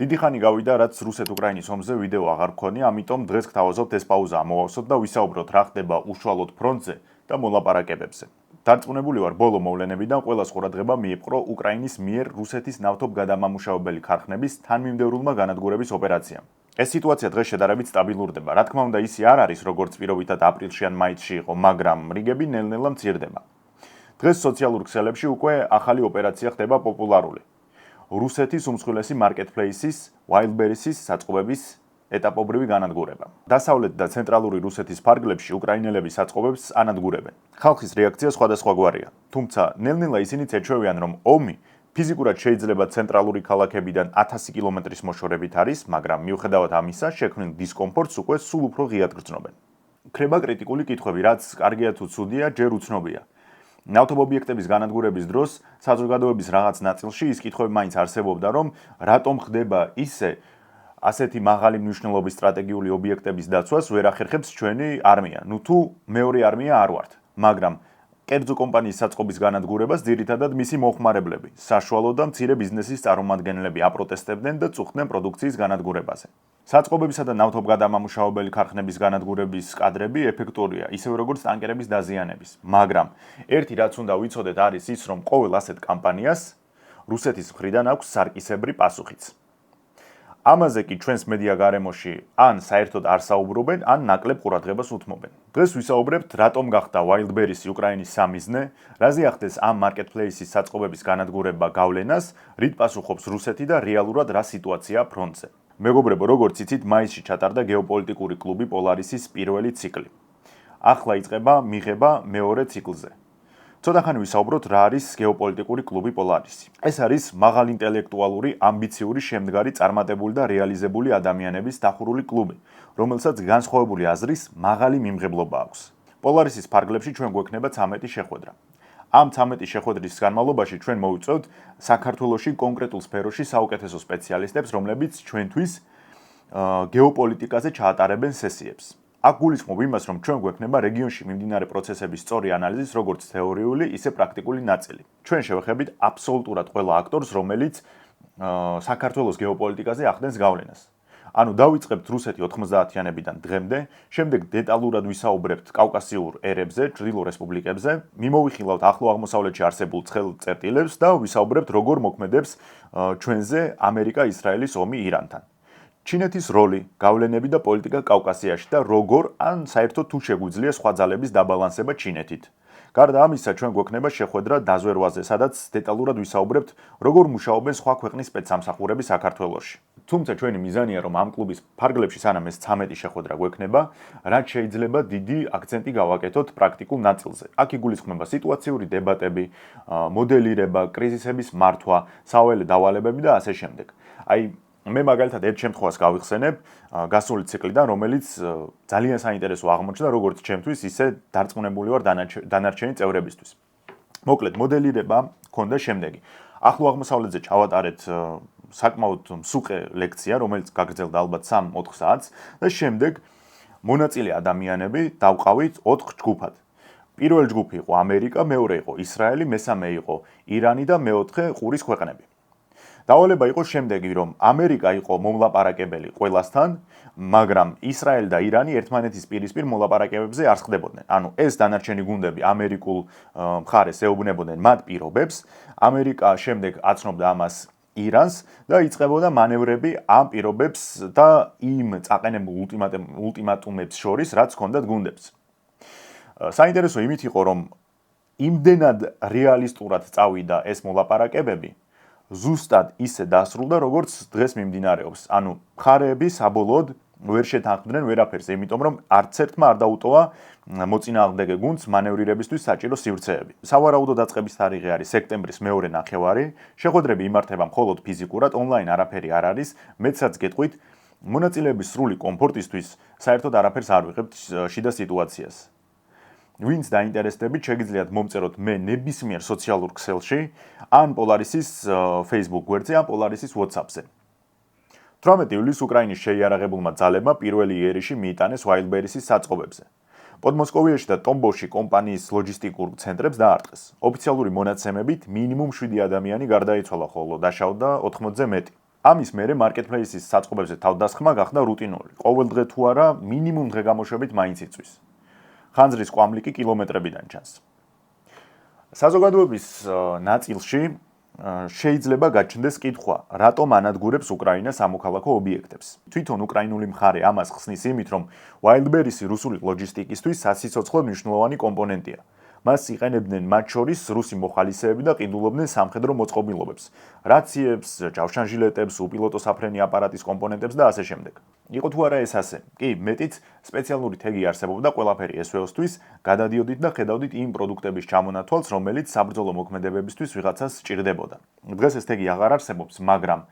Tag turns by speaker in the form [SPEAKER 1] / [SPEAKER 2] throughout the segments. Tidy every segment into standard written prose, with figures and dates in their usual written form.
[SPEAKER 1] დიდი ხანი გავიდა, რაც რუსეთ-უკრაინის ომზე ვიდეო აღარ გქონია, ამიტომ დღეს გთავაზობთ ეს პაუზა ამოვავსოთ და ვისაუბროთ რა ხდება უშუალოდ ფრონტზე და მოლაპარაკებებზე. დარწმუნებული ვარ, ბოლო მოვლენებიდან ყველას ყურადღება მიიპყრო უკრაინის მიერ რუსეთის ნავთობგადამამუშავებელი ქარხნების თანმიმდევრულმა განადგურების ოპერაციამ. ეს სიტუაცია დღეს შედარებით სტაბილურდება. რა თქმა უნდა, ისე არ არის, როგორც პირობითად აპრილში ან მაისში იყო, მაგრამ რიგები ნელ-ნელა მცირდება. დღეს სოციალურ ქსელებში უკვე ახალი ოპერაცია ხდება პოპულარული. რუსეთის უმსხვილესი მარკეტპლეისის Wildberries-ის საწყობების ეტაპობრივი განადგურება. დასავლეთ და ცენტრალური რუსეთის ფარგლებში უკრაინელები საწყობებს ანადგურებენ. ხალხის რეაქცია სხვადასხვაგვარია. თუმცა ნელ-ნელა ისინიც ეჩვევიან, რომ ომი ფიზიკურად შეიძლება ცენტრალური ქალაქებიდან 1000 კილომეტრის მოშორებით არის, მაგრამ მიუხედავად ამისა, შექმნილ დისკომფორტს უკვე სულ უფრო ღიად გრძნობენ. ქრება კრიტიკული კითხვები, რაც კარგია თუ ცუდია, ჯერ უცნობია. ნავთობ ობიექტების განადგურების დროს საზოგადოების რაღაც ნაწილში ის კითხვები მაინც არსებობდა, რომ რატომ ხდება ისე ასეთი მაღალი მნიშვნელობის სტრატეგიული ობიექტების დაცვას ვერ ახერხებს ჩვენი არმია. ნუ თუ მეორე არმია არ ვართ, მაგრამ კერძო კომპანიის საწყობის განადგურებას ძირითადად მისი მომხმარებლები, საშუალო და მცირე ბიზნესის წარმომადგენლები აპროტესტებდნენ და წუხდნენ პროდუქციის განადგურებაზე. საწყობებისა და ნავთობგადამამუშავებელი ქარხნების განადგურების კადრები ეფექტურია, ისევე როგორც ტანკერების დაზიანების. მაგრამ ერთი რაც უნდა ვიცოდეთ არის ის, რომ ყოველ ასეთ კამპანიას რუსეთის მხრიდან აქვს სარკისებრი პასუხიც. ამაზე კი ჩვენს მედია გარემოში ან საერთოდ არ საუბრობენ, ან ნაკლებ ყურადღებას უთმობენ. დღეს ვისაუბრებთ, რატომ გახდა Wildberries უკრაინის სამიზნე, რაზე ახდენს ამ მარკეტპლეისის საწყობების განადგურება გავლენას, რით პასუხობს რუსეთი და რეალურად რა სიტუაციაა ფრონტზე. მეგობრებო, როგორც იცით, მაისში ჩატარდა გეოპოლიტიკური კლუბი Polaris-ის პირველი ციკლი. ახლა იწყება მიღება მეორე ციკლზე. ცოტა ხანი ვისაუბროთ, რა არის გეოპოლიტიკური კლუბი Polaris. ეს არის მაღალინტელექტუალური, ამბიციური, შემდგარი, წარმატებული და რეალიზებული ადამიანების დახურული კლუბი, რომელსაც განსხვავებული აზრის მაღალი მიმღებლობა აქვს. Polaris-ის ფარგლებში ჩვენ გვექნება 13 შეხვედრა. ამ 13 შეხვედრის განმავლობაში ჩვენ მოვიწევთ საქართველოში კონკრეტულ სფეროში საუკეთესო სპეციალისტებს, რომლებიც ჩვენთვის გეოპოლიტიკაზე ჩაატარებენ სესიებს. აქ გულისხმობ იმას, რომ ჩვენ გვექნება რეგიონში მიმდინარე პროცესების სწორი ანალიზის, როგორც თეორიული, ისე პრაქტიკული ნაწილი. ჩვენ შევეხებით აბსოლუტურად ყველა აქტორს, რომელიც საქართველოს გეოპოლიტიკაზე ახდენს გავლენას. ანუ დავიწყებთ რუსეთი 90-იანებიდან დღემდე, შემდეგ დეტალურად ვისაუბრებთ კავკასიურ ერებზე, ჩრდილო რესპუბლიკებზე, მიმოვიხილავთ ახლო აღმოსავლეთში არსებულ ცხელ-წერტილებს და ვისაუბრებთ როგორ მოქმედებს ჩვენზე ამერიკა-ისრაელის ომი ირანთან. ჩინეთის როლი, გავლენები და პოლიტიკა კავკასიაში და როგორ ან საერთოდ თუ შეგვიძლია სხვა ძალების დაბალანსება ჩინეთით. გარდა ამისა, ჩვენ გვექნება შეხვედრა დაზვერვაზე, სადაც დეტალურად ვისაუბრებთ, როგორ მუშაობენ სხვა ქვეყნის სპეცსამსახურები საქართველოში. თუმცა ჩვენი მიზანია, რომ ამ კლუბის ფარგლებში სანამ ეს 13 შეხვედრა გვექნება, რაც შეიძლება დიდი აქცენტი გავაკეთოთ პრაქტიკულ ნაწილზე. აქ იგულისხმება სიტუაციური დებატები, მოდელირება, კრიზისების მართვა, საველე დავალებები და ასე შემდეგ. მე მაგალითად ერთ შემთხვევას გავიხსენებ გასული ციკლიდან, რომელიც ძალიან საინტერესო აღმოჩნდა როგორც ჩემთვის, ისე დარწმუნებული ვარ დანარჩენი წევრებისთვის. მოკლედ, მოდელირება მქონდა შემდეგი. ახლო აღმოსავლეთზე ჩავატარეთ საკმაოდ მსუყე ლექცია, რომელიც გაგრძელდა ალბათ 3-4 საათს და შემდეგ მონაწილე ადამიანები დავყავით 4 ჯგუფად. პირველი ჯგუფი იყო ამერიკა, მეორე იყო ისრაელი, მესამე იყო ირანი და მეოთხე ყურის ქვეყნები. დავალება იყო შემდეგი, რომ ამერიკა იყო მომლაპარაკებელი ყველასთან, მაგრამ ისრაელი და ირანი ერთმანეთის პირისპირ მოლაპარაკებებზე არ ხდებოდნენ. ანუ ეს დანარჩენი გუნდები ამერიკულ მხარეს ეუბნებოდნენ მათ პირობებს, ამერიკა შემდეგ აცნობდა ამას ირანს და იწყებოდა მანევრები ამ პირობებს და იმ წაყენებულ ულტიმატუმებს შორის, რაც ჰქონდათ გუნდებს. საინტერესო იმით იყო, რომ იმდენად რეალისტურად წავიდა ეს მოლაპარაკებები, ზუსტად ისე დასრულდა, როგორც დღეს მიმდინარეობს. ანუ მხარეები საბოლოოდ ვერ შეთანხმდნენ ვერაფერზე, იმიტომ რომ არც ერთმა არ დაუტოვა მოწინააღმდეგე გუნდს მანევრირებისთვის საჭირო სივრცეები. სავარაუდო დაწყების თარიღი არის სექტემბრის მეორე ნახევარი. შეხვედრები იმართება მხოლოდ ფიზიკურად, ონლაინ არაფერი არ არის. მეცაც გეტყვით, მონაწილეების სრული კომფორტისთვის საერთოდ არაფერს არ ვიღებთ შიდა სიტუაციას. ვინც დაინტერესდებით, შეგიძლიათ მომწეროთ მე ნებისმიერ სოციალურ ქსელში, ან Polaris-ის Facebook გვერდზე, ან Polaris-ის WhatsApp-ზე. 18 ივლისს უკრაინის შეიარაღებულმა ძალებმა პირველი იერიში მიიტანეს Wildberries-ის საწყობებზე. პოდმოსკოვიაში და ტომბოვში კომპანიის ლოჯისტიკურ ცენტრებს დაარტყეს. ოფიციალური მონაცემებით მინიმუმ 7 ადამიანი გარდაიცვალა, ხოლო დაშავდა 80-ზე მეტი. ამის მერე მარკეტპლეისის საწყობებზე თავდასხმა გახდა რუტინული. ყოველ დღე თუ არა, მინიმუმ დღე გამოშვებით მაინც იწვის. ხანძრის კვამლი კი კილომეტრებიდან ჩანს. საზოგადოების ნაწილში შეიძლება გაჩნდეს კითხვა, რატომ ანადგურებს უკრაინა სამოქალაქო ობიექტებს. თვითონ უკრაინული მხარე ამას ხსნის იმით, რომ Wildberries-ი რუსული ლოჯისტიკისთვის სასიცოცხლო მნიშვნელოვანი კომპონენტია. მას იყენებდნენ მათ შორის რუსი მოხალისეები და ყიდულობდნენ სამხედრო მოწყობილობებს, რაციებს, ჯავშანჟილეტებს, უპილოტო საფრენი აპარატის კომპონენტებს და ასე შემდეგ. იყო თუ არა ეს ასე? კი, მეტიც სპეციალური თეგი არსებობდა ყველაფერი SVO-სთვის, გადადიოდით და ხედავდით იმ პროდუქტების ჩამონათვალს, რომელიც საბრძოლო მოქმედებებისთვის ვიღაცას სჭირდებოდა. დღეს ეს თეგი აღარ არსებობს, მაგრამ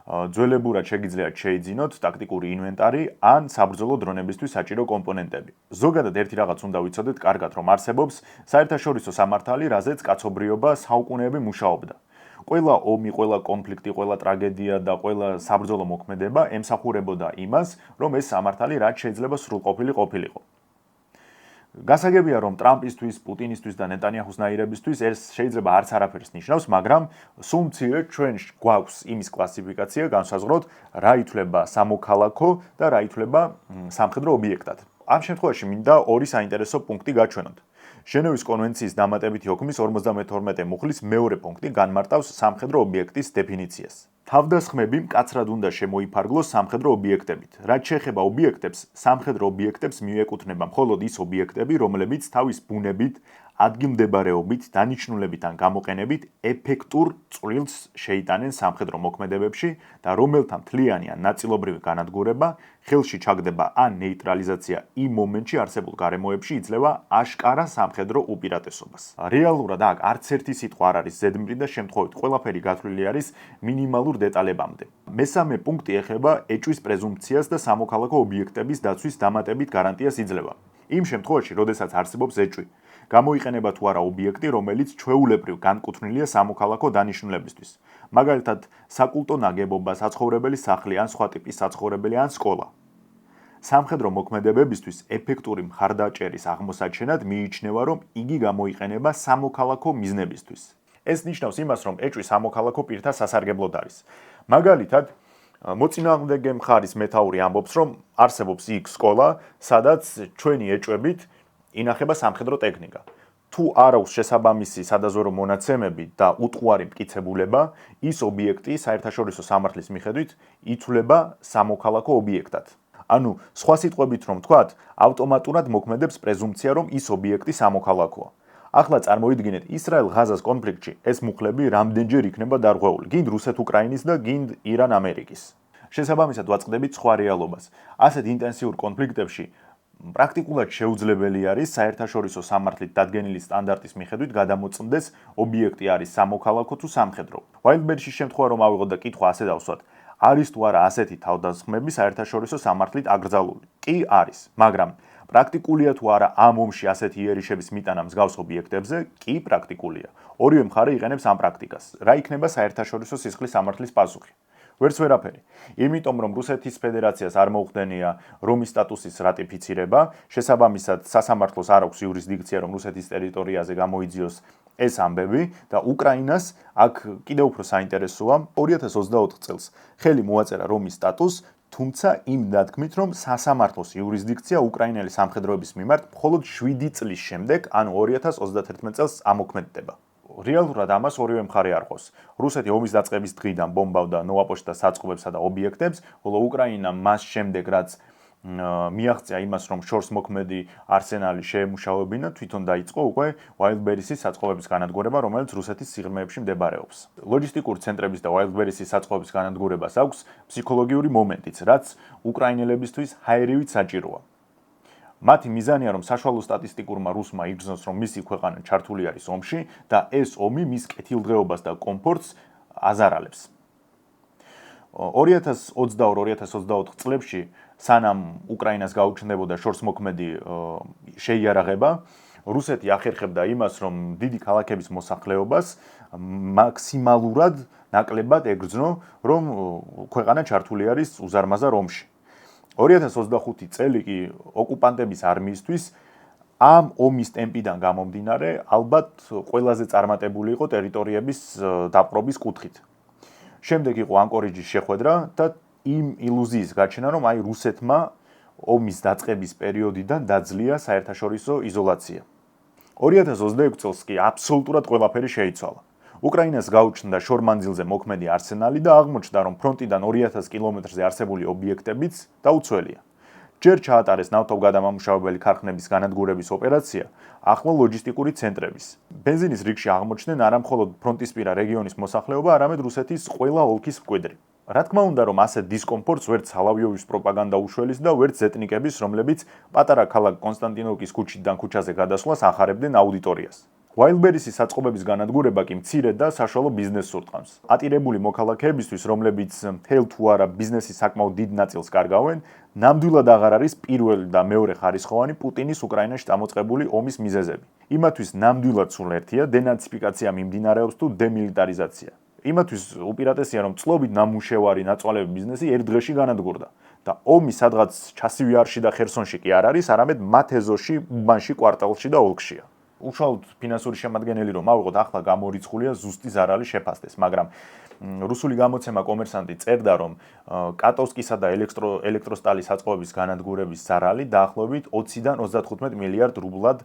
[SPEAKER 1] ძველებურად შეგიძლიათ შეიძინოთ ტაქტიკური ინვენტარი ან საბრძოლო დრონებისთვის საჭირო კომპონენტები. ზოგადად ერთი რაღაც უნდა ვიცოდეთ კარგად, რომ არსებობს საერთაშორისო სამართალი, რაზეც კაცობრიობა საუკუნეები მუშაობდა. ყველა ომი, ყველა კონფლიქტი, ყველა ტრაგედია და ყველა საბრძოლო მოქმედება ემსახურებოდა იმას, რომ ეს სამართალი რაც შეიძლება სრულყოფილი ყოფილიყო. გასაგებია, რომ ტრამპისთვის, პუტინისთვის და ნეტანიაჰუს ნაირებისთვის ეს შეიძლება არც არაფერს ნიშნავს, მაგრამ სულ მცირე ჩვენ გვაქვს იმის კლასიფიკაცია, განსაზღვროთ, რა ითვლება სამოქალაქო და რა ითვლება სამხედრო ობიექტად. ამ შემთხვევაში მინდა ორი საინტერესო პუნქტი გაჩვენოთ. ჟენევის კონვენციის დამატებითი ოქმის 52 მუხლის მეორე პუნქტი განმარტავს სამხედრო ობიექტის დეფინიციას. თავდასხმები მკაცრად უნდა შემოიფარგლოს სამხედრო ობიექტებით. რაც შეეხება ობიექტებს, სამხედრო ობიექტებს მიეკუთვნება მხოლოდ ის ობიექტები, რომლებიც თავის ბუნებით, ადგილმდებარეობით, დანიშნულებით ან გამოყენებით ეფექტურ წვლილს შეიტანენ სამხედრო მოქმედებებში და რომელთა მთლიანი ან ნაწილობრივი განადგურება, ხელში ჩაგდება ან ნეიტრალიზაცია იმ მომენტში არსებულ გარემოებში იძლევა აშკარა სამხედრო უპირატესობას. რეალურად აქ არც ერთი სიტყვა არ არის ზედმრი და შემთხვევით ყველაფერი გათვლილი არის მინიმალურ დეტალებამდე. მესამე პუნქტი ეხება ეჭვის პრეზუმპციას და სამოქალაქო ობიექტების დაცვის დამატებით გარანტიას იძლევა. იმ შემთხვევაში, როდესაც არსებობს ეჭვი, გამოიყენება თუ არა ობიექტი, რომელიც ჩვეულებრივ განკუთვნილია სამოქალაქო დანიშნულებისთვის. მაგალითად, საკულტო ნაგებობა, საცხოვრებელი სახლი ან სხვა ტიპის საცხოვრებელი ან სკოლა. სამხედრო მოქმედებებისთვის ეფექტური მხარდაჭერის აღმოსაჩენად მიიჩნევა, რომ იგი გამოიყენება სამოქალაქო მიზნებისთვის. ეს ნიშნავს იმას, რომ ეჭვი სამოქალაქო პირთა სასარგებლოდ არის. მაგალითად, მოწინააღმდეგე მხარის მეთაური ამბობს, რომ არსებობს იქ სკოლა, სადაც ჩვენი ეჭვებით ინახება სამხედრო ტექნიკა. თუ არ აქვს შესაბამისი სადაზვერო მონაცემები და უტყუარი მტკიცებულება, ის ობიექტი საერთაშორისო სამართლის მიხედვით ითვლება სამოქალაქო ობიექტად. ანუ, სხვა სიტყვებით რომ ვთქვათ, ავტომატურად მოქმედებს პრეზუმპცია, რომ ის ობიექტი სამოქალაქოა. ახლა წარმოიდგინეთ, ისრაელ-ღაზას კონფლიქტში ეს მუხლები რამდენჯერ იქნება დარღვეული, გინდ რუსეთ-უკრაინის და გინდ ირან-ამერიკის. შესაბამისად ვაწყდებით სხვა რეალობას. ასეთ ინტენსიურ კონფლიქტებში პრაქტიკულად შეუძლებელი არის საერთაშორისო სამართლით დადგენილი სტანდარტის მიხედვით გადამოწმდეს ობიექტი არის სამოქალაქო თუ სამხედრო. Wildberries-ის შემთხვევა რომ ავიღოთ და კითხვა ასე დავსვათ, არის თუ არა ასეთი თავდასხმები საერთაშორისო სამართლით აკრძალული? კი არის, მაგრამ პრაქტიკულია თუ არა ამ ომში ასეთი იერიშების მიტანა მსგავს ობიექტებზე? კი პრაქტიკულია. ორივე მხარე იყენებს ამ პრაქტიკას. რა იქნება საერთაშორისო სისხლის სამართლის პასუხი? ვერც ვერაფერი. იმიტომ რომ რუსეთის ფედერაციას არ მოუხდენია რომის სტატუსის რატიფიცირება, შესაბამისად სასამართლოს არ აქვს იურისდიქცია რომ რუსეთის ტერიტორიაზე გამოიძიოს ეს ამბები და უკრაინას აქ კიდევ უფრო საინტერესოა 2024 წელს ხელი მოაწერა რომის სტატუსს, თუმცა იმ დათქმით რომ სასამართლოს იურისდიქცია უკრაინელი სამხედროების მიმართ მხოლოდ 7 წლის შემდეგ, ანუ 2031 წელს ამოქმედდება. რეალურად ამას ორივე მხარე არ ყოფს. რუსეთი ომის დაწყების დღიდან ბომბავდა ნოვაპოჩტას საწყობებსა და ობიექტებს, ხოლო უკრაინა მას შემდეგ რაც მიაღწია იმას, რომ შორს მოქმედი არსენალი შეემუშავებინა, თვითონ დაიწყო უკვე Wildberries-ის საწყობების განადგურება, რომელიც რუსეთის სიღრმეებში მდებარეობს. ლოჯისტიკური ცენტრების და Wildberries-ის საწყობების განადგურებას აქვს ფსიქოლოგიური მომენტიც, რაც უკრაინელებისთვის ჰაერივით საჭიროა. მათი მიზანია, რომ საშუალო სტატისტიკურმა რუსმა იგრძნოს, რომ მისი ქვეყანა ჩართული არის ომში და ეს ომი მის კეთილდღეობას და კომფორტს აზარალებს. 2022-2024 წლებში, სანამ უკრაინას გაუჩნდებოდა შორს მოქმედი შეიარაღება, რუსეთი ახერხებდა იმას, რომ დიდი ქალაქების მოსახლეობას მაქსიმალურად ნაკლებად ეგრძნო, რომ ქვეყანა ჩართული არის უზარმაზარ ომში. 2025 წელი კი ოკუპანტების არმიისთვის ამ ომის ტემპიდან გამომდინარე, ალბათ ყველაზე წარმატებული იყო ტერიტორიების დაპყრობის კუთხით. შემდეგ იყო ანკორიჯის შეხვედრა და იმ ილუზიის გაჩენა, რომ აი რუსეთმა ომის დაწყების პერიოდიდან დაძლია საერთაშორისო იზოლაცია. 2026 წელს კი აბსოლუტურად ყველაფერი შეიცვალა. უკრაინას გაუჩნდა შორმანძილზე მოქმედი არსენალი და აღმოჩნდა, რომ ფრონტიდან 2000 კილომეტრზე არსებული ობიექტებიც დაუცველია. ჯერ ჩაატარეს ნავთობგადამამუშავებელი ქარხნების განადგურების ოპერაცია, ახლა ლოჯისტიკური ცენტრების. ბენზინის რიგში აღმოჩნდნენ არა მხოლოდ ფრონტისპირა რეგიონის მოსახლეობა, არამედ რუსეთის ყველა ოლქის მკვიდრი. რა თქმა უნდა, რომ ასეთ დისკომფორტს ვერც სალავიოვის პროპაგანდა უშველის და ვერც ეთნიკების, რომლებიც პატარა ქალაქ კონსტანტინოვკის ქუჩიდან ქუჩაზე გადასვლას ახარებდნენ აუდიტორიას. Wildberries-ის საწყობების განადგურება კი მცირე და საშუალო ბიზნესს ურტყამს. ატირებული მოქალაქეებისთვის, რომლებიც მთელ თუ არა ბიზნესის საკმაოდ დიდ ნაწილს კარგავენ, ნამდვილად აღარ არის პირველი და მეორე ხარისხოვანი პუტინის უკრაინაში წამოწყებული ომის მიზეზები. იმათვის ნამდვილად სულ ერთია დენაციფიკაცია მიმდინარეობს თუ დემილიტარიზაცია. იმათვის უპირატესია, რომ წლობით ნამუშევარი ნაწვალები ბიზნესი ერთ დღეში განადგურდა და ომი სადღაც ჩასივიარში და ხერსონში კი არ არის, არამედ მათ ეზოში, უბანში, კვარტალში და ოლქშია. უშუალოდ ფინანსური შემადგენელი რომ ავიღოთ, ახლა გამორიცხულია ზუსტი ზარალი შეფასდეს, მაგრამ რუსული გამოცემა კომერსანტი წერდა, რომ კატოვსკისა და ელექტროსტალის საწყობების განადგურების ზარალი დაახლოებით 20-დან 35 მილიარდ რუბლად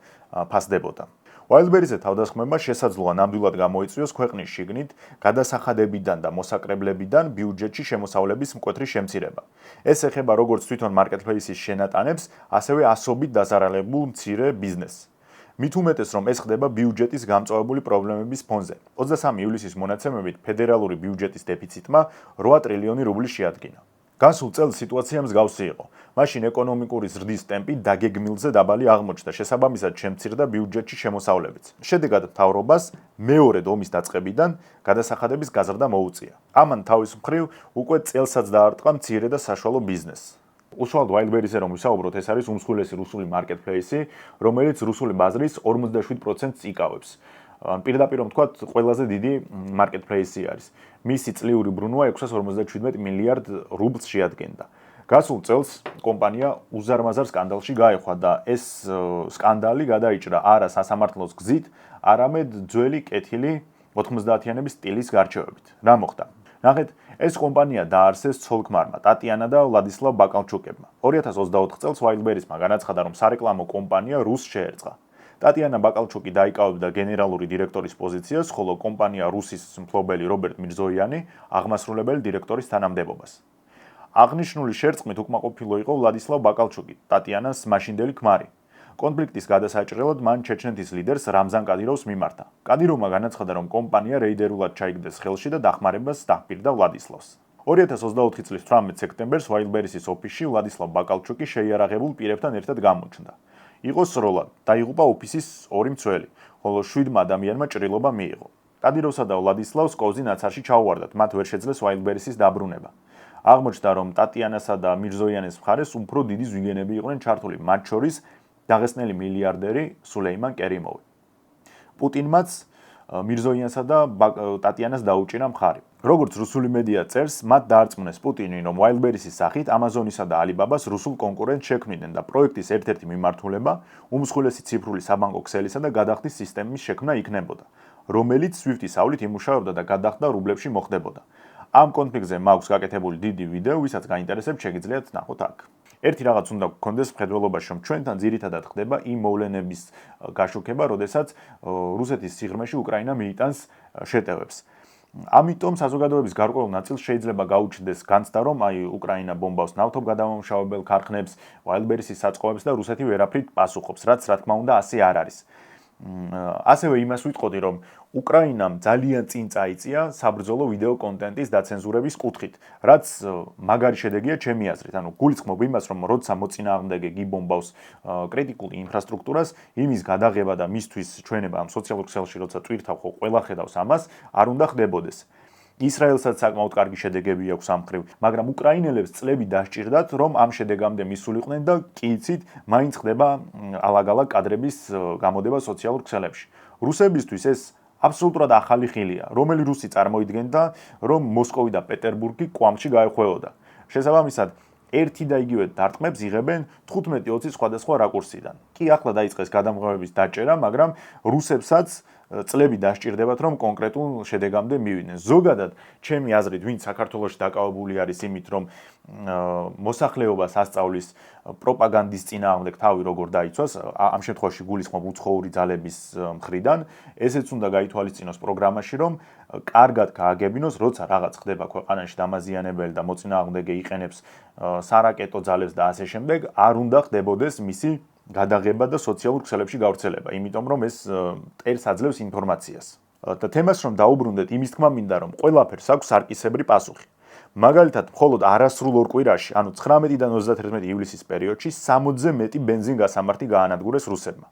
[SPEAKER 1] ფასდებოდა. Wildberries-ზე თავდასხმება შესაძლოა ნამდვილად გამოიწვიოს ქვეყნის შიგნით გადასახადებიდან და მოსაკრებლებიდან ბიუჯეტში შემოსავლების მკვეთრი შემცირება. ეს ეხება როგორც თვითონ მარკეტპლეისის შენატანებს, ასევე ასობით დაზარალებულ მცირე ბიზნესს. მით უმეტეს, რომ ეს ხდება ბიუჯეტის გამწვავებული პრობლემების ფონზე. 23 ივლისის მონაცემებით ფედერალური ბიუჯეტის დეფიციტმა 8 ტრილიონი რუბლი შეადგინა. გასულ წელს სიტუაცია მსგავსი იყო. მაშინ ეკონომიკური ზრდის ტემპი დაგეგმილზე დაბალი აღმოჩნდა, შესაბამისად შემცირდა ბიუჯეტში შემოსავლებიც. შედეგად მთავრობას მეორედ ომის დაწყებიდან გადასახადების გაზრდა მოუწია. ამან თავის მხრივ უკვე წელსაც დაარტყა მცირე და საშუალო ბიზნესს. უშუალოდ Wildberries-ზე რომ ვისაუბროთ, ეს არის უმსხვილესი რუსული მარკეტპლეისი, რომელიც რუსული ბაზრის 47%-ს იკავებს. პირდაპირ რომ ვთქვათ, ყველაზე დიდი მარკეტპლეისი არის. მისი წლიური ბრუნვა 657 მილიარდ რუბლს შეადგენდა. გასულ წელს კომპანია უზარმაზარ სკანდალში გაეხვა და ეს სკანდალი გადაიჭრა არა სასამართლოს გზით, არამედ ძველი კეთილი 90-იანების სტილის გარჩევებით. რა მოხდა? ნახეთ, ეს კომპანია დაარსეს ცოლ-ქმარმა ტატიანა და ვლადისლავ ბაკალჩუკებმა. 2024 წელს Wildberries-მა განაცხადა, რომ სარეკლამო კომპანია რუსს შეერწყა. ტატიანა ბაკალჩუკი დაიკავებდა გენერალური დირექტორის პოზიციას, ხოლო კომპანია რუსის მფლობელი რობერტ მირზოიანი აღმასრულებელი დირექტორის თანამდებობას. აღნიშნული შერწყმით უკმაყოფილო იყო ვლადისლავ ბაკალჩუკი, ტატიანას მაშინდელი ქმარი. კონფლიქტის გადასაჭრელად მან ჩეჩნეთის ლიდერს რამზან კადიროვს მიმართა. კადიროვმა განაცხადა, რომ კომპანია რეიდერულად ჩაიგდეს ხელში და დახმარებას დაჰპირდა ვლადისლავს. 2024 წლის 18 სექტემბერს Wildberries-ის ოფისში ვლადისლავ ბაკალჩუკი შეიარაღებულ პირებთან ერთად გამოჩნდა. იყო სროლა, დაიღუპა ოფისის ორი მცველი, ხოლო 7 ადამიანმა ჭრილობა მიიღო. კადიროვსა და ვლადისლავს კოვზი ნაცარში ჩაუვარდათ, მათ ვერ შეძლეს Wildberries-ის დაბრუნება. აღმოჩნდა, რომ ტატიანასა და მირზოიანის მხარეს უფრო დიდი ზვიგენები იყვნენ ჩართული, მათ შორის დაღესტნელი მილიარდერი სულეიმან კერიმოვი. პუტინმაც მირზოიანსა და ტატიანას დაუჭირა მხარი. როგორც რუსული მედია წერს, მათ დაარწმუნეს პუტინი, რომ Wildberries-ის სახით Amazon-ისა და Alibaba-ს რუსულ კონკურენტს შექმნიდნენ და პროექტის ერთ-ერთი მიმართულება უმსხვილესი ციფრული საბანკო ქსელისა და გადახდის სისტემის შექმნა იქნებოდა, რომელიც SWIFT-ის ავლით იმუშავებდა და გადახდა რუბლებში მოხდებოდა. ამ კონფლიქტზე მაქვს გაკეთებული დიდი ვიდეო, ვისაც გაინტერესებთ, შეგიძლიათ ნახოთ აქ. ერთი რაღაც უნდა გქონდეს მხედველობაში, რომ ჩვენთან ძირითადად ხდება იმ მოვლენების გაშუქება, როდესაც რუსეთის სიღრმეში უკრაინა მიიტანს შეტევებს. ამიტომ საზოგადოების გარკვეულ ნაწილს შეიძლება გაუჩნდეს განცდა, რომ აი უკრაინა ბომბავს ნავთობგადამამუშავებელ ქარხნებს, Wildberries-ის საწყობებს და რუსეთი ვერაფრით პასუხობს, რაც რა თქმა უნდა ასე არ არის. ასევე იმას ვიტყოდი, რომ უკრაინამ ძალიან წინ წაიწია საბრძოლო ვიდეო კონტენტის დაცენზურების კუთხით, რაც მაგარი შედეგია ჩემი აზრით. ანუ გულისხმობ იმას, რომ როცა მოწინააღმდეგე გიბომბავს კრიტიკულ ინფრასტრუქტურას, იმის გადაღება და მისთვის ჩვენება ამ სოციალურ ქსელში, როცა ტვირთავ ხო ყველა ხედავს ამას, არ უნდა ხდებოდეს. ისრაელსაც საკმაოდ კარგი შედეგები აქვს ამ მხრივ, მაგრამ უკრაინელებს წლები დასჭირდათ, რომ ამ შედეგამდე მისულიყვნენ და კი იცით, მაინც ხდება ალაგ-ალაგ კადრების გამოდება სოციალურ ქსელებში. რუსებისთვის ეს აბსოლუტურად ახალი ხილია, რომელი რუსი წარმოიდგენდა, რომ მოსკოვი და პეტერბურგი კვამში გაეხვეოდა. შესაბამისად, ერთი და იგივე დარტყმებს იღებენ 15-20 სხვადასხვა რაკურსიდან. კი ახლა დაიწყეს გადამღებების დაჭერა, მაგრამ რუსებსაც წლები დასჭირდებათ, რომ კონკრეტულ შედეგამდე მივიდნენ. ზოგადად, ჩემი აზრით, ვინც საქართველოში დაკავებული არის იმით, რომ მოსახლეობას ასწავლის პროპაგანდის წინააღმდეგ თავი როგორ დაიცვას, ამ შემთხვევაში გულისხმობ უცხოური ძალების მხრიდან, ესეც უნდა გაითვალისწინოს პროგრამაში, რომ კარგად გააგებინოს, როცა რაღაც ხდება ქვეყანაში დამაზიანებელი და მოწინააღმდეგე იყენებს სარაკეტო ძალებს და ასე შემდეგ, არ უნდა ხდებოდეს მისი გადაღება და სოციალურ ქსელებში გავრცელება, იმიტომ რომ ეს მტერს აძლევს ინფორმაციას. და თემას რომ დაუბრუნდეთ, იმის თქმა მინდა, რომ ყველაფერს აქვს სარკისებრი პასუხი. მაგალითად, მხოლოდ არასრულ ორ კვირაში, ანუ 19-დან 31 ივლისის პერიოდში 60-ზე მეტი ბენზინგასამართი გაანადგურეს რუსებმა.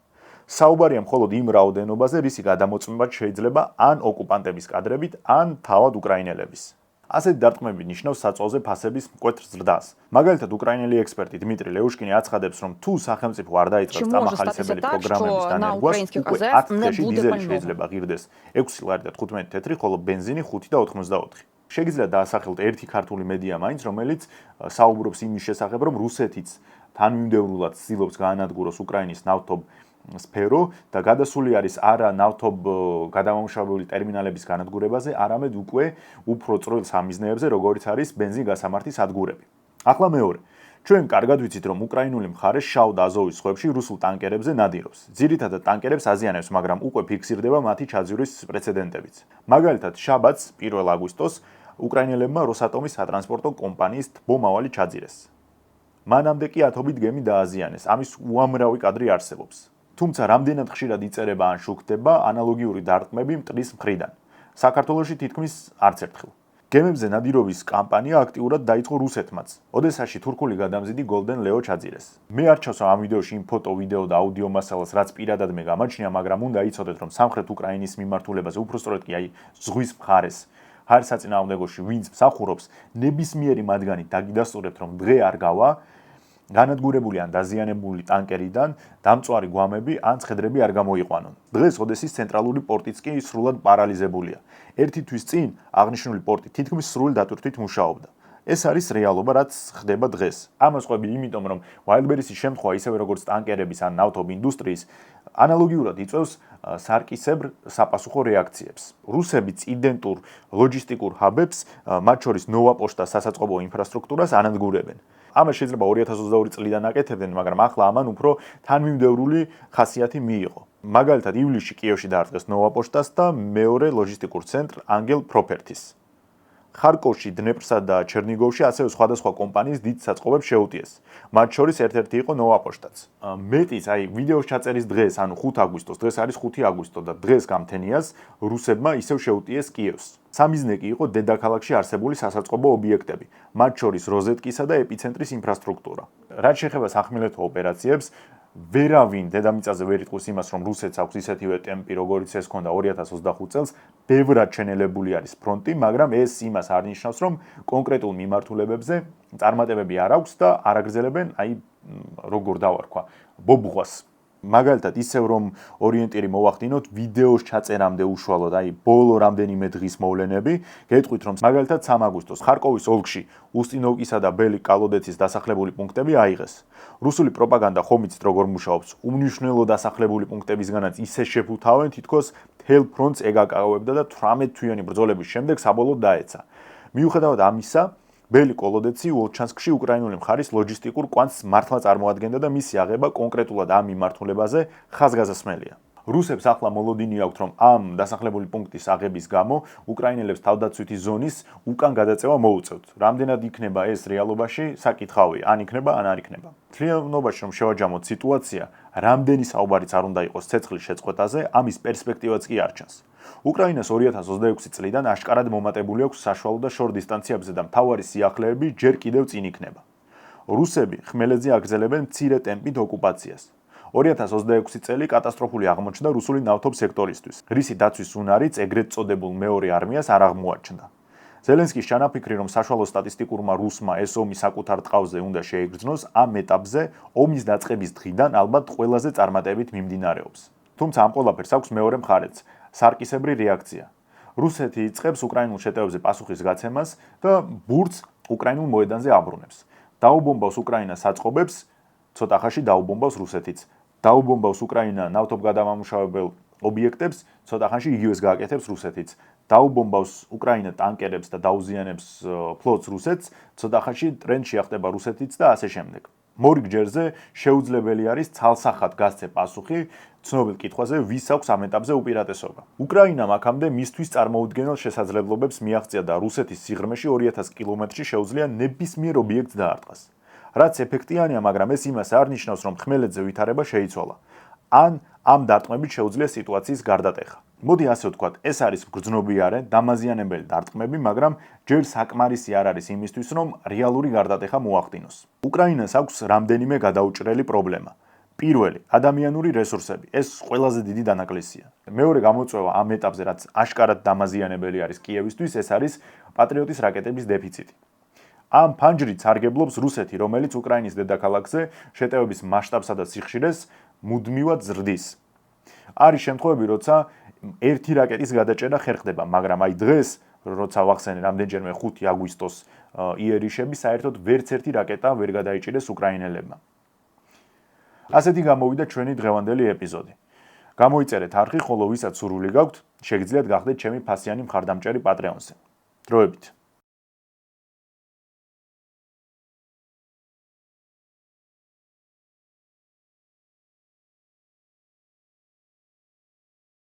[SPEAKER 1] საუბარია მხოლოდ იმ რაოდენობაზე, რისი გადამოწმება შეიძლება ან ოკუპანტების კადრებით, ან თავად უკრაინელების. ასეთი დარტყმები ნიშნავს საწოლზე ფასების მკვეთრ ზრდას. მაგალითად, უკრაინელი ექსპერტი დმიტრი ლეუშკინი აცხადებს, რომ თუ სახელმწიფო არ დაიწყებს წამახალისებელი პროგრამების დანერგვას, უკვე 10 თვეში დიზელი შეიძლება ღირდეს 6 ლარი და 15 თეთრი, ხოლო ბენზინი 5 და 84. შეგიძლიათ დაასახელოთ ერთი ქართული მედია მაინც, რომელიც საუბრობს იმის შესახებ, რომ რუსეთიც თანმიმდევრულად ცდილობს გაანადგუროს უკრაინის ნავთობ სფერო და გადასული არის არა ნავთობ გადამამუშავებელი ტერმინალების განადგურებაზე, არამედ უკვე უფრო წვრილ სამიზნეებზე, როგორიც არის ბენზინგასამართის სადგურები. ახლა მეორე. ჩვენ კარგად ვიცით, რომ უკრაინული მხარე შავ და აზოვის ზღვებში რუსულ ტანკერებზე ნადირობს. ძირითადად ტანკერებს აზიანებს, მაგრამ უკვე ფიქსირდება მათი ჩაძვრის პრეცედენტებიც. მაგალითად, შაბათს 1 აგვისტოს უკრაინელებმა როსატომის სატრანსპორტო კომპანიის თბომავალი ჩაძირეს. მანამდე კი ათობით გემი დააზიანეს. ამის უამრავი კადრი არსებობს. თუმცა რამდენად ხშირად იწერება ან შუქდება ანალოგიური დარტყმები მტრის მხრიდან. საქართველოში თითქმის არც ერთხელ. გემებზე ნადირობის კამპანია აქტიურად დაიწყო რუსეთმაც. ოდესაში თურქული გადამზიდი Golden Leo ჩაძირეს. მე არ ჩავსვამ ამ ვიდეოში იმ ფოტო, ვიდეო და აუდიო მასალას, რაც პირადად მე გამაჩნია, მაგრამ უნდა იცოდეთ, რომ სამხრეთ უკრაინის მიმართულებაზე, უпростоროდ კი აი ზღვის მხარეს ჰარსაწინააღმდეგოში ვინც მსახურობს, ნებისმიერი მათგანი დაგიდასტურებთ, რომ დღე არ გავა, განადგურებული ან დაზიანებული ტანკერიდან დამწვარი გვამები ან ცხედრები არ გამოიყვანონ. დღეს ოდესის ცენტრალური პორტიც კი სრულად პარალიზებულია. ერთი თვის წინ აღნიშნული პორტი თითქმის სრული დატვირთვით მუშაობდა. ეს არის რეალობა, რაც ხდება დღეს. ამას ყვები იმიტომ, რომ Wildberries-ის შემთხვევა, ისევე როგორც ტანკერების ან ნავთობ ინდუსტრიის, ანალოგიურად იწვევს სარკისებრ საპასუხო რეაქციებს. რუსებიც იდენტურ ლოჯისტიკურ ჰაბებს, მათ შორის ნოვა პოშტას სასაწყობო ინფრასტრუქტურას ანადგურებენ. ამას შეიძლება 2022 წლიდან აკეთებდნენ, მაგრამ ახლა ამან უფრო თანმიმდევრული ხასიათი მიიღო. მაგალითად, ივლისში კიევში დაარსეს ნოვა პოშტას და მეორე ლოჯისტიკურ ცენტრ ანგელ პროფერთის. ხარკოვში, დნეპრსა და ჩერნიგოვში ასევე სხვადასხვა კომპანიის დიდ საწყობებს შეუტიეს. მათ შორის ერთ-ერთი იყო ნოვა პოშტაც. მეტიც, აი ვიდეოს ჩაწერის დღეს, ანუ 5 აგვისტოს, დღეს არის 5 აგვისტო და დღეს გამთენიას რუსებმა ისევ შეუტიეს კიევს. სამიზნე კი იყო დედაქალაქში არსებული სასაწყობო ობიექტები, მათ შორის როზეტკისა და ეპიცენტრის ინფრასტრუქტურა. რაც შეეხება სახმელეთო ოპერაციებს, ვერავინ დედამიწაზე ვერ იტყვის იმას, რომ რუსეთს აქვს ისეთივე ტემპი, როგორიც ეს ჰქონდა 2025 წელს, ბევრად შენელებული არის ფრონტი, მაგრამ ეს იმას არ ნიშნავს, რომ კონკრეტულ მიმართულებებზე წარმატებები არ აქვს და არ აგრძელებენ, აი როგორ დავარქვა, ბობუღვას. მაგალითად, ისევ რომ ორიენტირი მოვახდინოთ ვიდეოს ჩაწერამდე უშუალოდ, აი ბოლო რამდენიმე დღის მოვლენები, გეტყვით რომ მაგალითად 3 აგვისტოს ხარკოვის ოლქში უსტინოვკისა და ბელი კალოდეცის დასახლებული პუნქტები აიღეს. რუსული პროპაგანდა ხომ იცით როგორ მუშაობს, უმნიშვნელო დასახლებული პუნქტებისგანაც ისე შეფუთავენ, თითქოს მთელ ფრონტს ეგაკავებდა და 18 თვიანი ბრძოლების შემდეგ საბოლოოდ დაეცა. მიუხედავად ამისა, ბელი კოლოდეცი ვოლჩანსკში უკრაინული მხარის ლოჯისტიკურ კვანძს მართლა წარმოადგენდა და მისი აღება კონკრეტულად ამ მიმართულებაზე ხაზგასმელია. რუსებს ახლა მოლოდინი აქვთ, რომ ამ დასახლებული პუნქტის აღების გამო უკრაინელებს თავდაცვითი ზონის უკან გადაწევა მოუწევთ. რამდენად იქნება ეს რეალობაში საკითხავია, ან იქნება, ან არ იქნება. მთლიანობაში რომ შევაჯამოთ სიტუაცია, რამდენი საუბარიც არ უნდა იყოს ცეცხლის შეწყვეტაზე, ამის პერსპექტივაც კი არ ჩანს. უკრაინას 2026 წლიდან აშკარად მომატებული აქვს საშუალო და შორ დისტანციებზე და მთავარი სიახლეები ჯერ კიდევ წინ იქნება. რუსები ხმელეთზე აგრძელებენ მცირე ტემპით ოკუპაციას. 2026 წელი კატასტროფული აღმოჩნდა რუსული ნავთობ სექტორისთვის, რისი დაცვის უნარიც ეგრეთ წოდებულ მეორე არმიას არ აღმოაჩნდა. ზელენსკის ჩანაფიქრი, რომ საშუალო სტატისტიკურმა რუსმა ეს ომი საკუთარ ტყავზე უნდა შეეგრძნოს, ამ ეტაპზე ომის დაწყების დღიდან ალბათ ყველაზე წარმატებით მიმდინარეობს. თუმცა ამ ყველაფერს აქვს მეორე მხარეც, სარკისებრი რეაქცია. რუსეთი იწყებს უკრაინულ შეტევებზე პასუხის გაცემას და ბურთს უკრაინულ მოედანზე აბრუნებს. დაუბომბავს უკრაინას საწყობებს, ცოტა ხანში დაუბომბავს რუსეთიც. დაუბომბავს უკრაინა ნავთობგადამამუშავებელ ობიექტებს, ცოტა ხანში იგივეს გააკეთებს რუსეთიც. დაუბომბავს უკრაინა ტანკერებს და დაუზიანებს ფლოტს რუსეთს, ცოტა ხანში ტრენდში ახტება რუსეთიც და ასე შემდეგ. მორიგ ჯერზე შეუძლებელი არის ცალსახად გასცე პასუხი ცნობილ კითხვაზე, ვის აქვს ამ ეტაპზე უპირატესობა. უკრაინამ აქამდე მისთვის წარმოუდგენელ შესაძლებლობებს მიაღწია და რუსეთის სიღრმეში 2000 კილომეტრში შეუძლია ნებისმიერ ობიექტს დაარტყას. რაც ეფექტიანია, მაგრამ ეს იმას არ ნიშნავს, რომ ხმელეთზე ვითარება შეიცვალა. ან ამ დარტყმებით შეუძლია სიტუაციის გარდატეხა. მოდი ასე ვთქვათ, ეს არის გრძნობიარე, დამაზიანებელი დარტყმები, მაგრამ ჯერ საკმარისი არ არის იმისთვის, რომ რეალური გარდატეხა მოახდინოს. უკრაინას აქვს რამდენიმე გადაუჭრელი პრობლემა. პირველი, ადამიანური რესურსები. ეს ყველაზე დიდი დანაკლისია. მეორე გამოწვევა ამ ეტაპზე, რაც აშკარად დამაზიანებელი არის კიევისთვის, ეს არის პატრიოტის რაკეტების დეფიციტი. ამ ფანჯრით სარგებლობს რუსეთი, რომელიც უკრაინის დედაქალაქზე შეტევების მასშტაბსა და სიხშირეს მუდმივად ზრდის. არის შემთხვევები, როცა ერთი რაკეტის გადაჭერა ხერხდება, მაგრამ აი დღეს, როცა ვახსენე რამდენჯერმე 5 აგვისტოს იერიშები, საერთოდ ვერც ერთი რაკეტა ვერ გადაიჭირეს უკრაინელებმა. ასეთი გამოვიდა ჩვენი დღევანდელი ეპიზოდი. გამოიწერეთ არხი, ხოლო ვისაც სურვილი გაქვთ, შეგიძლიათ გახდეთ ჩემი ფასიანი მხარდამჭერი პატრეონზე. დროებით.